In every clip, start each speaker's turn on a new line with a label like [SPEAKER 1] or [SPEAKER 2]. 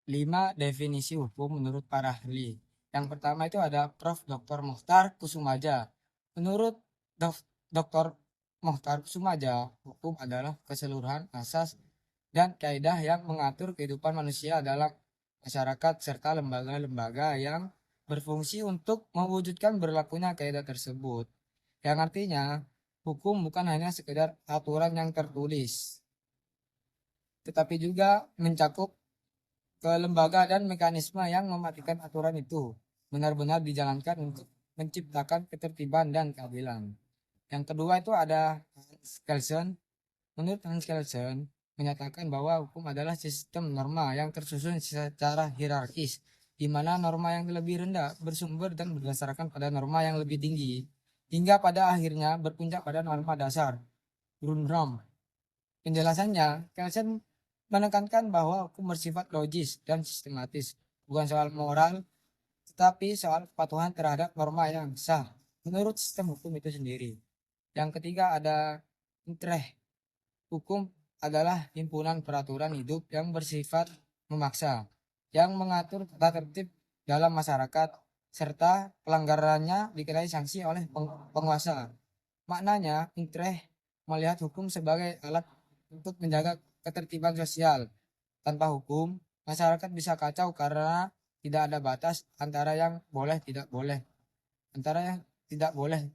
[SPEAKER 1] 5 definisi hukum menurut para ahli. Yang pertama itu ada Prof. Dr. Mokhtar Kusumaja. Menurut Dr. Mokhtar Kusumaja, hukum adalah keseluruhan asas dan kaidah yang mengatur kehidupan manusia dalam masyarakat serta lembaga-lembaga yang berfungsi untuk mewujudkan berlakunya kaidah tersebut. Yang artinya, hukum bukan hanya sekedar aturan yang tertulis, tetapi juga mencakup ke lembaga dan mekanisme yang mematikan aturan itu benar-benar dijalankan untuk menciptakan ketertiban dan keadilan. Yang kedua itu ada Hans Kelsen. Menurut Hans Kelsen, menyatakan bahwa hukum adalah sistem norma yang tersusun secara hierarkis, di mana norma yang lebih rendah bersumber dan berdasarkan pada norma yang lebih tinggi, hingga pada akhirnya berpuncak pada norma dasar, Grundnorm. Penjelasannya, Kelsen menekankan bahwa hukum bersifat logis dan sistematis, bukan soal moral, tetapi soal kepatuhan terhadap norma yang sah menurut sistem hukum itu sendiri. Yang ketiga ada Utrecht. Hukum adalah himpunan peraturan hidup yang bersifat memaksa, yang mengatur tata tertib dalam masyarakat, serta pelanggarannya dikenai sanksi oleh penguasa. Maknanya, Utrecht melihat hukum sebagai alat untuk menjaga ketertiban sosial. Tanpa hukum, masyarakat bisa kacau karena tidak ada batas antara yang boleh tidak boleh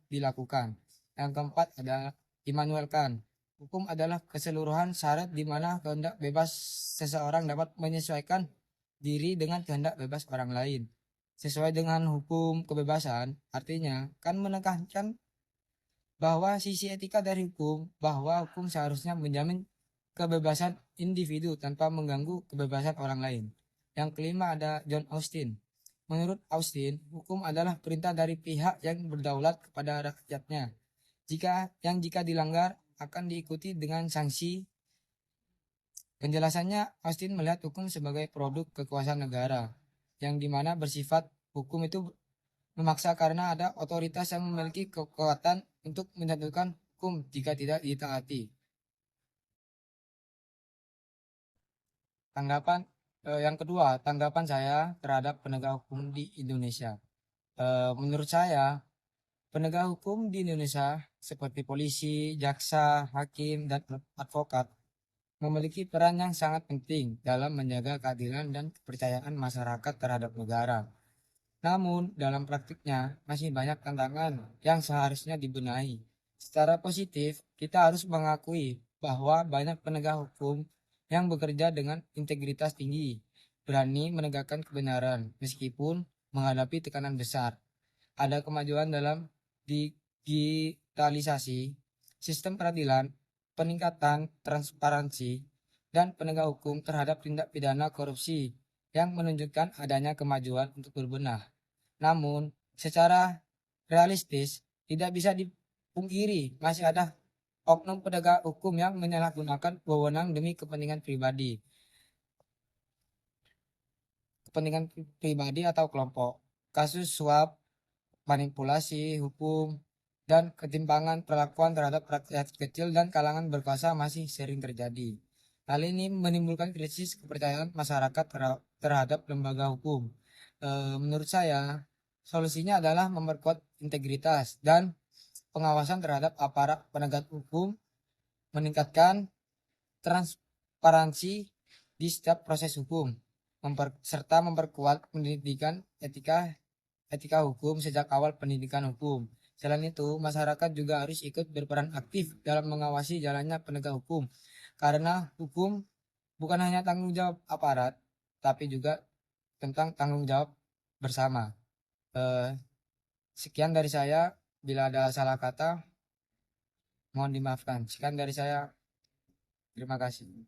[SPEAKER 1] dilakukan. Yang keempat ada Immanuel Kant. Hukum adalah keseluruhan syarat di mana kehendak bebas seseorang dapat menyesuaikan diri dengan kehendak bebas orang lain. Sesuai dengan hukum kebebasan, artinya kan menekankan bahwa sisi etika dari hukum, bahwa hukum seharusnya menjamin kebebasan individu tanpa mengganggu kebebasan orang lain. Yang kelima ada John Austin. Menurut Austin, hukum adalah perintah dari pihak yang berdaulat kepada rakyatnya. Jika dilanggar akan diikuti dengan sanksi. Penjelasannya, Austin melihat hukum sebagai produk kekuasaan negara, yang dimana bersifat hukum itu memaksa karena ada otoritas yang memiliki kekuatan untuk menjatuhkan hukum jika tidak ditaati. Yang kedua, tanggapan saya terhadap penegak hukum di Indonesia. Menurut saya, penegak hukum di Indonesia seperti polisi, jaksa, hakim, dan advokat memiliki peran yang sangat penting dalam menjaga keadilan dan kepercayaan masyarakat terhadap negara. Namun, dalam praktiknya masih banyak tantangan yang seharusnya dibenahi. Secara positif, kita harus mengakui bahwa banyak penegak hukum yang bekerja dengan integritas tinggi, berani menegakkan kebenaran meskipun menghadapi tekanan besar. Ada kemajuan dalam digitalisasi, sistem peradilan, peningkatan transparansi, dan penegak hukum terhadap tindak pidana korupsi yang menunjukkan adanya kemajuan untuk berbenah. Namun, secara realistis tidak bisa dipungkiri masih ada oknum penegak hukum yang menyalahgunakan wewenang demi kepentingan pribadi atau kelompok. Kasus suap, manipulasi hukum, dan ketimpangan perlakuan terhadap rakyat kecil dan kalangan berkuasa masih sering terjadi. Hal ini menimbulkan krisis kepercayaan masyarakat terhadap lembaga hukum. Menurut saya, solusinya adalah memperkuat integritas dan pengawasan terhadap aparat penegak hukum, meningkatkan transparansi di setiap proses hukum, serta memperkuat pendidikan etika hukum sejak awal pendidikan hukum. Selain itu, masyarakat juga harus ikut berperan aktif dalam mengawasi jalannya penegak hukum, karena hukum bukan hanya tanggung jawab aparat, tapi juga tentang tanggung jawab bersama. Sekian dari saya, bila ada salah kata, mohon dimaafkan. Sekian dari saya, terima kasih.